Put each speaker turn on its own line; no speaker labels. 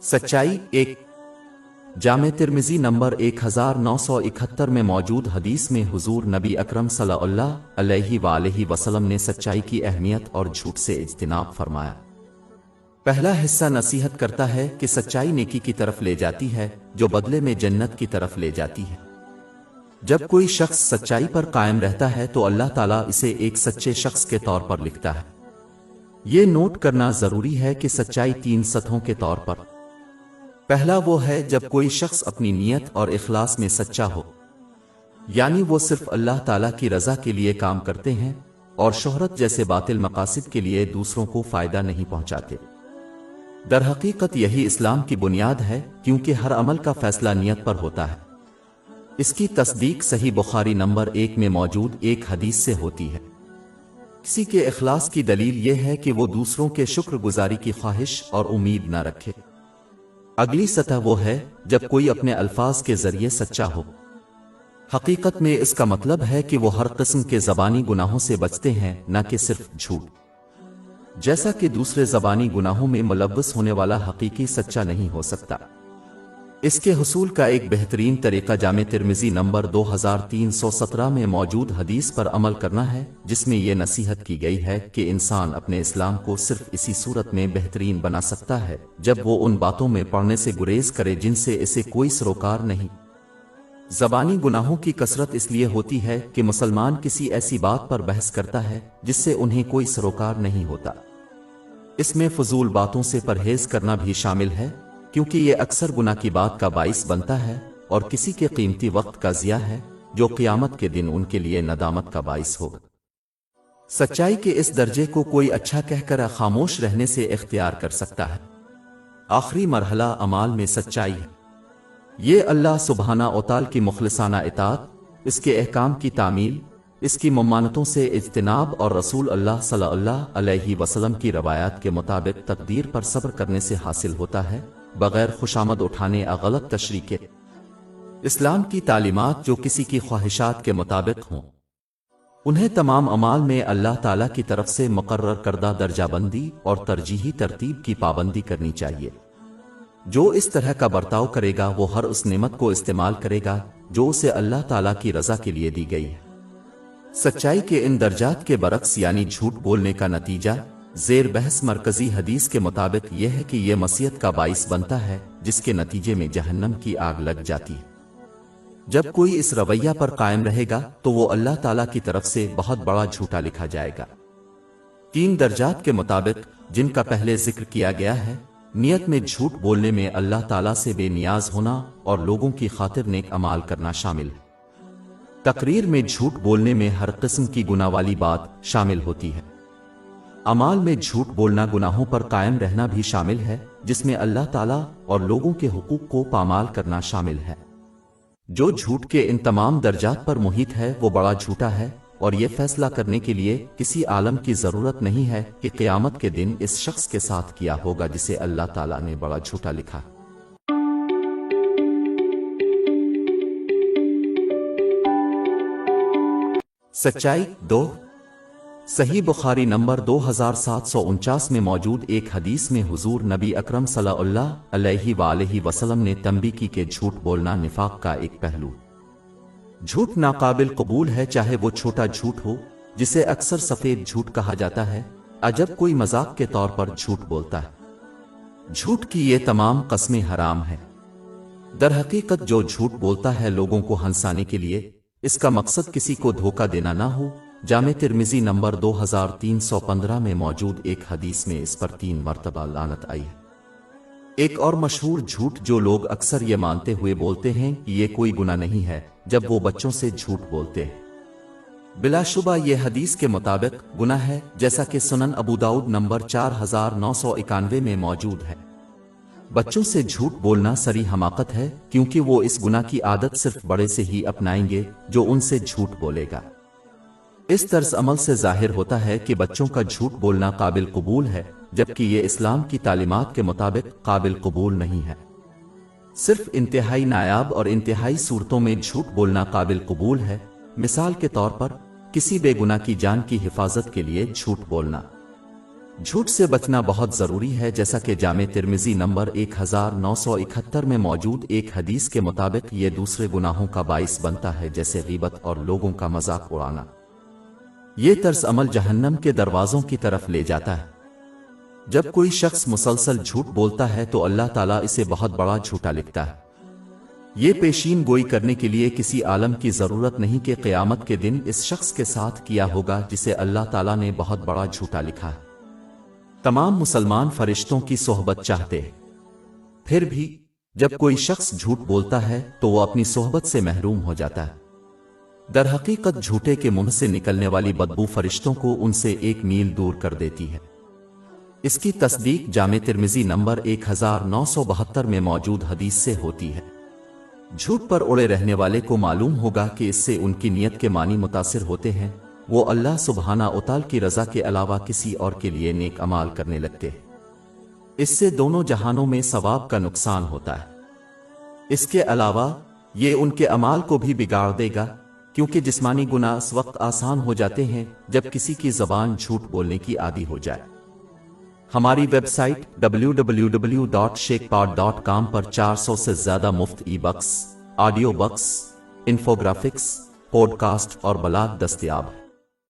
सच्चाई एक। जामे तिर्मिज़ी नंबर 1971 में मौजूद हदीस में हुजूर नबी अकरम सल्लल्लाहु अलैहि वसल्लम ने सच्चाई की अहमियत और झूठ से इज्तिनाब फरमाया। पहला हिस्सा नसीहत करता है कि सच्चाई नेकी की तरफ ले जाती है जो बदले में जन्नत की तरफ ले जाती है। जब कोई शख्स सच्चाई पर कायम रहता है तो अल्लाह ताला इसे एक सच्चे शख्स के तौर पर लिखता है। ये नोट करना जरूरी है कि सच्चाई 3 सतहों के तौर पर। पहला वो है जब कोई शख्स अपनी नीयत और इखलास में सच्चा हो, यानी वो सिर्फ अल्लाह ताला की रजा के लिए काम करते हैं और शोहरत जैसे बातिल मकासिद के लिए दूसरों को फायदा नहीं पहुंचाते। दरहकीकत यही इस्लाम की बुनियाद है, क्योंकि हर अमल का फैसला नियत पर होता है। इसकी तस्दीक सही बुखारी नंबर 1 में मौजूद एक हदीस से होती है। किसी के इखलास की दलील यह है कि वो दूसरों के शुक्रगुजारी की ख्वाहिश और उम्मीद न रखे। अगली सतह वो है जब कोई अपने अल्फाज के जरिए सच्चा हो। हकीकत में इसका मतलब है कि वो हर किस्म के ज़बानी गुनाहों से बचते हैं, न कि सिर्फ झूठ। जैसा कि दूसरे ज़बानी गुनाहों में मुलव्वस होने वाला हकीकी सच्चा नहीं हो सकता। इसके हुसूल का एक बेहतरीन तरीका जामे तिर्मिज़ी नंबर 2317 में मौजूद हदीस पर अमल करना है, जिसमें यह नसीहत की गई है कि इंसान अपने इस्लाम को सिर्फ इसी सूरत में बेहतरीन बना सकता है जब वो उन बातों में पड़ने से गुरेज करे जिनसे इसे कोई सरोकार नहीं। ज़बानी गुनाहों की कसरत इसलिए होती है कि मुसलमान किसी ऐसी बात पर बहस करता है जिससे उन्हें कोई सरोकार नहीं होता। इसमें फजूल बातों से परहेज करना भी शामिल है, क्योंकि ये अक्सर गुनाह की बात का बाइस बनता है और किसी के कीमती वक्त का ज़िया है जो क़यामत के दिन उनके लिए नदामत का बाइस होगा। सच्चाई के इस दर्जे को कोई अच्छा कहकर खामोश रहने से इख्तियार कर सकता है। आखिरी मरहला अमाल में सच्चाई है। ये अल्लाह सुब्हाना व तआला की मुखलिसाना इताअत, इसके अहकाम की तामील, इसकी ममानतों से इज्तिनाब और रसूल अल्लाह सल्लल्लाहु अलैहि वसल्लम की रवायात के मुताबिक तकदीर पर सब्र करने से हासिल होता है, बगैर खुशामद उठाने या गलत तशरीह के। इस्लाम की तालीमात जो किसी की ख्वाहिशात के मुताबिक हों, उन्हें तमाम अमाल में अल्लाह ताला की तरफ से मुकर्रर करदा दर्जाबंदी और तरजीही तरतीब की पाबंदी करनी चाहिए। जो इस तरह का बर्ताव करेगा वो हर उस नेमत को इस्तेमाल करेगा जो उसे अल्लाह ताला की रजा के लिए दी गई है। सच्चाई के इन दर्जात के बरक्स यानी झूठ बोलने का नतीजा ज़ेर बहस मरकजी हदीस के मुताबिक यह है कि यह मसीयत का बाइस बनता है, जिसके नतीजे में जहन्नम की आग लग जाती है। जब कोई इस रवैया पर कायम रहेगा तो वो अल्लाह ताला की तरफ से बहुत बड़ा झूठा लिखा जाएगा। 3 दर्जात के मुताबिक, जिनका पहले जिक्र किया गया है, नियत में झूठ बोलने में अल्लाह ताला से बेनियाज होना और लोगों की खातिर नेक अमाल करना शामिल है। तकरीर में झूठ बोलने में हर किस्म की गुनाह वाली बात शामिल होती है। अमाल में झूठ बोलना गुनाहों पर कायम रहना भी शामिल है, जिसमें अल्लाह ताला और लोगों के हुकूक को पामाल करना शामिल है। जो झूठ के इन तमाम दर्जात पर मुहित है वो बड़ा झूठा है, और ये फैसला करने के लिए किसी आलम की जरूरत नहीं है कि क़यामत के दिन इस शख्स के साथ किया होगा जिसे अल्लाह ताला ने बड़ा झूठा लिखा। सच्चाई 2। सही बुखारी नंबर 2749 में मौजूद एक हदीस में हुजूर नबी अकरम सल्लल्लाहु अलैहि वसल्लम ने तंबीह की कि झूठ बोलना निफाक का एक पहलू। झूठ नाकाबिल कबूल है, चाहे वो छोटा झूठ हो जिसे अक्सर सफेद झूठ कहा जाता है, अजब कोई मजाक के तौर पर झूठ बोलता है। झूठ की ये तमाम कस्में हराम है। दरहकीकत जो झूठ बोलता है लोगों को हंसाने के लिए, इसका मकसद किसी को धोखा देना ना हो। जामे तिर्मिज़ी नंबर 2315 में मौजूद एक हदीस में इस पर 3 मरतबा लानत आई है। एक और मशहूर झूठ जो लोग अक्सर ये मानते हुए बोलते हैं कि ये कोई गुनाह नहीं है, जब वो बच्चों से झूठ बोलते हैं। बिलाशुबा ये हदीस के मुताबिक गुनाह है, जैसा कि सुनन अबू दाऊद नंबर 4991 में मौजूद है। बच्चों से झूठ बोलना सरी हमाकत है, क्योंकि वो इस गुनाह की आदत सिर्फ बड़े से ही अपनाएंगे जो उनसे झूठ बोलेगा। इस तर्ज अमल से जाहिर होता है कि बच्चों का झूठ बोलना काबिल कबूल है, जबकि ये इस्लाम की तालीमात के मुताबिक काबिल कबूल नहीं है। सिर्फ इंतहाई नायाब और इंतहाई सूरतों में झूठ बोलना काबिल कबूल है। मिसाल के तौर पर, किसी बेगुनाह की जान की हिफाजत के लिए झूठ बोलना। جھوٹ سے بچنا بہت ضروری ہے، جیسا کہ جامع ترمذی نمبر 1971 میں موجود ایک حدیث کے مطابق یہ دوسرے گناہوں کا باعث بنتا ہے، جیسے غیبت اور لوگوں کا مذاق اڑانا۔ یہ طرز عمل جہنم کے دروازوں کی طرف لے جاتا ہے۔ جب کوئی شخص مسلسل جھوٹ بولتا ہے تو اللہ تعالیٰ اسے بہت بڑا جھوٹا لکھتا ہے۔ یہ پیشین گوئی کرنے کے لیے کسی عالم کی ضرورت نہیں کہ قیامت کے دن اس شخص کے ساتھ کیا ہوگا جسے اللہ تعالیٰ نے بہت بڑا جھوٹا لکھا ہے۔ تمام مسلمان فرشتوں کی صحبت چاہتے ہیں، پھر بھی جب کوئی شخص جھوٹ بولتا ہے تو وہ اپنی صحبت سے محروم ہو جاتا ہے۔ در حقیقت جھوٹے کے منہ سے نکلنے والی بدبو فرشتوں کو ان سے 1 میل دور کر دیتی ہے۔ اس کی تصدیق جامع ترمذی نمبر 1972 میں موجود حدیث سے ہوتی ہے۔ جھوٹ پر اڑے رہنے والے کو معلوم ہوگا کہ اس سے ان کی نیت کے معنی متاثر ہوتے ہیں، وہ اللہ سبحانہ وتعالی کی رضا کے علاوہ کسی اور کے لیے نیک اعمال کرنے لگتے ہیں۔ اس سے دونوں جہانوں میں ثواب کا نقصان ہوتا ہے۔ اس کے علاوہ یہ ان کے اعمال کو بھی بگاڑ دے گا، کیونکہ جسمانی گناہ اس وقت آسان ہو جاتے ہیں جب کسی کی زبان جھوٹ بولنے کی عادی ہو جائے۔ ہماری ویب سائٹ www.sheikhpod.com پر 400 سے زیادہ مفت ebooks, audio books, infographics, podcast اور بلاگ دستیاب ہیں۔